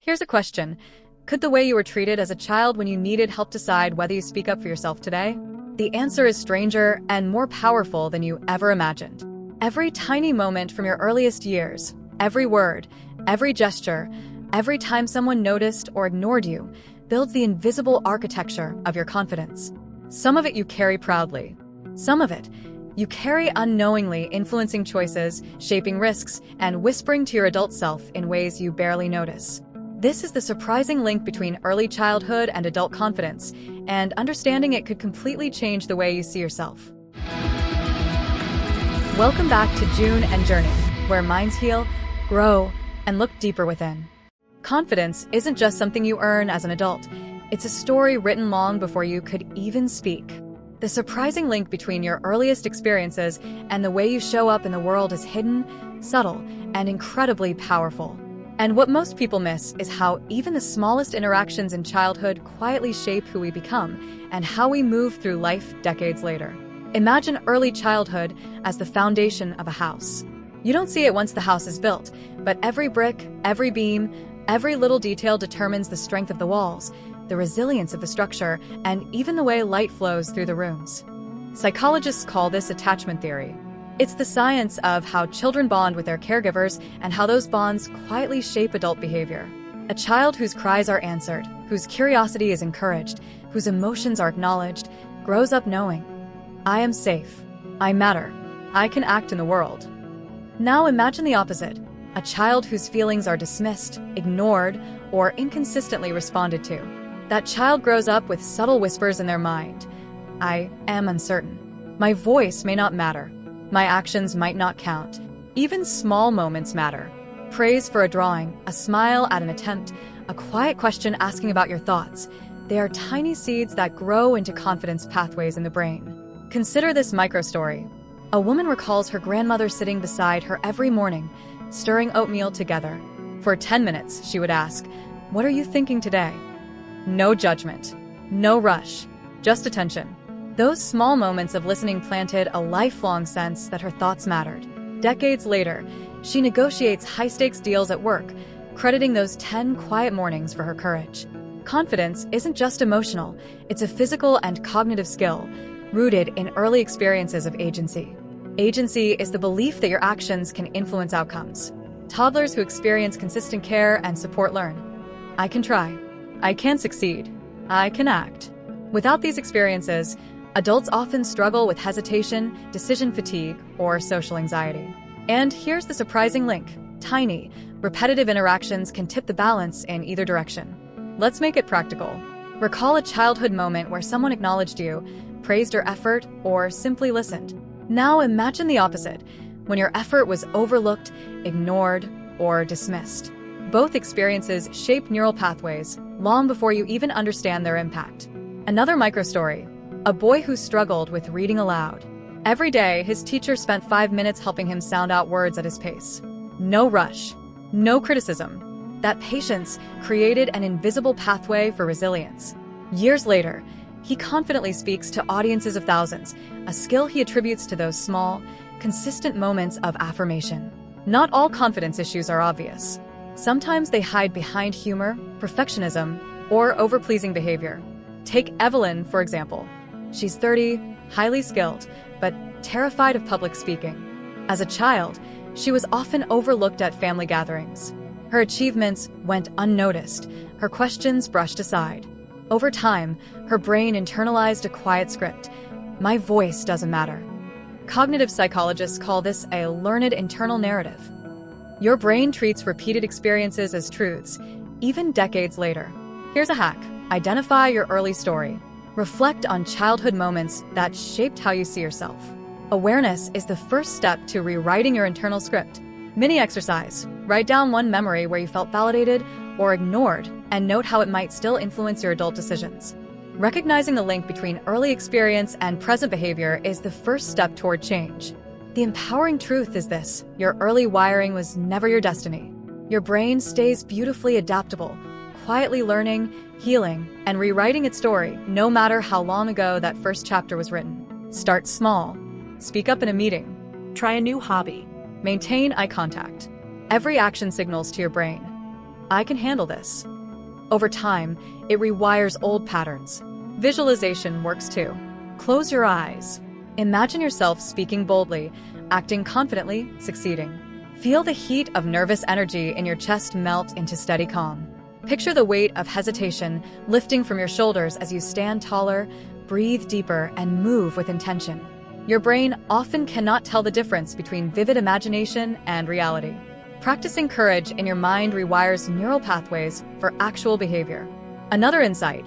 Here's a question. Could the way you were treated as a child when you needed help decide whether you speak up for yourself today? The answer is stranger and more powerful than you ever imagined. Every tiny moment from your earliest years, every word, every gesture, every time someone noticed or ignored you, builds the invisible architecture of your confidence. Some of it you carry proudly. Some of it you carry unknowingly, influencing choices, shaping risks, and whispering to your adult self in ways you barely notice. This is the surprising link between early childhood and adult confidence, and understanding it could completely change the way you see yourself. Welcome back to June and Journey, where minds heal, grow, and look deeper within. Confidence isn't just something you earn as an adult. It's a story written long before you could even speak. The surprising link between your earliest experiences and the way you show up in the world is hidden, subtle, and incredibly powerful. And what most people miss is how even the smallest interactions in childhood quietly shape who we become and how we move through life decades later. Imagine early childhood as the foundation of a house. You don't see it once the house is built, but every brick, every beam, every little detail determines the strength of the walls, the resilience of the structure, and even the way light flows through the rooms. Psychologists call this attachment theory. It's the science of how children bond with their caregivers and how those bonds quietly shape adult behavior. A child whose cries are answered, whose curiosity is encouraged, whose emotions are acknowledged, grows up knowing, I am safe, I matter, I can act in the world. Now imagine the opposite, a child whose feelings are dismissed, ignored, or inconsistently responded to. That child grows up with subtle whispers in their mind. I am uncertain. My voice may not matter. My actions might not count. Even small moments matter. Praise for a drawing, a smile at an attempt, a quiet question asking about your thoughts. They are tiny seeds that grow into confidence pathways in the brain. Consider this micro-story. A woman recalls her grandmother sitting beside her every morning, stirring oatmeal together. For 10 minutes, she would ask, "What are you thinking today?" No judgment, no rush, just attention. Those small moments of listening planted a lifelong sense that her thoughts mattered. Decades later, she negotiates high-stakes deals at work, crediting those 10 quiet mornings for her courage. Confidence isn't just emotional, it's a physical and cognitive skill, rooted in early experiences of agency. Agency is the belief that your actions can influence outcomes. Toddlers who experience consistent care and support learn, I can try. I can succeed. I can act. Without these experiences, adults often struggle with hesitation, decision fatigue, or social anxiety. And here's the surprising link. Tiny, repetitive interactions can tip the balance in either direction. Let's make it practical. Recall a childhood moment where someone acknowledged you, praised your effort, or simply listened. Now imagine the opposite, when your effort was overlooked, ignored, or dismissed. Both experiences shape neural pathways long before you even understand their impact. Another microstory, a boy who struggled with reading aloud. Every day, his teacher spent 5 minutes helping him sound out words at his pace. No rush, no criticism. That patience created an invisible pathway for resilience. Years later, he confidently speaks to audiences of thousands, a skill he attributes to those small, consistent moments of affirmation. Not all confidence issues are obvious. Sometimes they hide behind humor, perfectionism, or overpleasing behavior. Take Evelyn, for example. She's 30, highly skilled, but terrified of public speaking. As a child, she was often overlooked at family gatherings. Her achievements went unnoticed, her questions brushed aside. Over time, her brain internalized a quiet script. My voice doesn't matter. Cognitive psychologists call this a learned internal narrative. Your brain treats repeated experiences as truths, even decades later. Here's a hack. Identify your early story. Reflect on childhood moments that shaped how you see yourself. Awareness is the first step to rewriting your internal script. Mini exercise. Write down one memory where you felt validated or ignored and note how it might still influence your adult decisions. Recognizing the link between early experience and present behavior is the first step toward change. The empowering truth is this: your early wiring was never your destiny. Your brain stays beautifully adaptable, quietly learning, healing, and rewriting its story, no matter how long ago that first chapter was written. Start small. Speak up in a meeting. Try a new hobby. Maintain eye contact. Every action signals to your brain, I can handle this. Over time, it rewires old patterns. Visualization works too. Close your eyes. Imagine yourself speaking boldly, acting confidently, succeeding. Feel the heat of nervous energy in your chest melt into steady calm. Picture the weight of hesitation lifting from your shoulders as you stand taller, breathe deeper, and move with intention. Your brain often cannot tell the difference between vivid imagination and reality. Practicing courage in your mind rewires neural pathways for actual behavior. Another insight: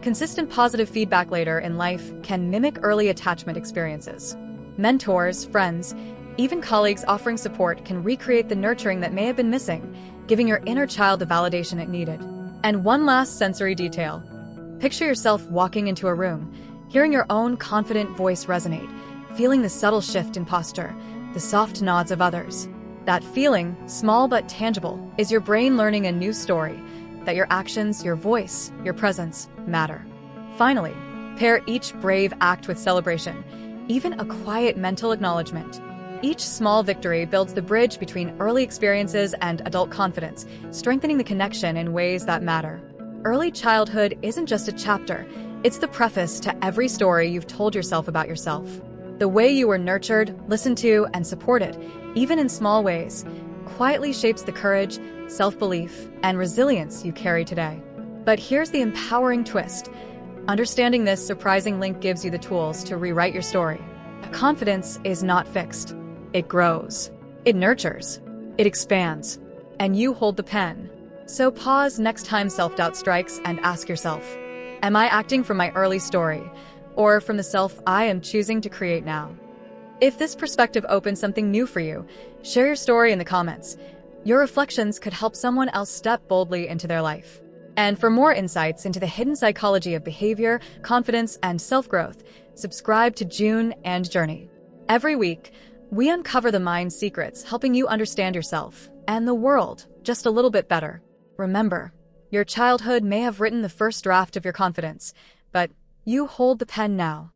consistent positive feedback later in life can mimic early attachment experiences. Mentors, friends, even colleagues offering support can recreate the nurturing that may have been missing, giving your inner child the validation it needed. And one last sensory detail. Picture yourself walking into a room, hearing your own confident voice resonate, feeling the subtle shift in posture, the soft nods of others. That feeling, small but tangible, is your brain learning a new story, that your actions, your voice, your presence matter. Finally, pair each brave act with celebration, even a quiet mental acknowledgement. Each small victory builds the bridge between early experiences and adult confidence, strengthening the connection in ways that matter. Early childhood isn't just a chapter, it's the preface to every story you've told yourself about yourself. The way you were nurtured, listened to, and supported, even in small ways, quietly shapes the courage, self-belief, and resilience you carry today. But here's the empowering twist. Understanding this surprising link gives you the tools to rewrite your story. Confidence is not fixed. It grows. It nurtures. It expands. And you hold the pen. So pause next time self-doubt strikes and ask yourself, am I acting from my early story, or from the self I am choosing to create now? If this perspective opens something new for you, share your story in the comments. Your reflections could help someone else step boldly into their life. And for more insights into the hidden psychology of behavior, confidence, and self-growth, subscribe to June and Journey. Every week, we uncover the mind's secrets, helping you understand yourself and the world just a little bit better. Remember, your childhood may have written the first draft of your confidence, but you hold the pen now.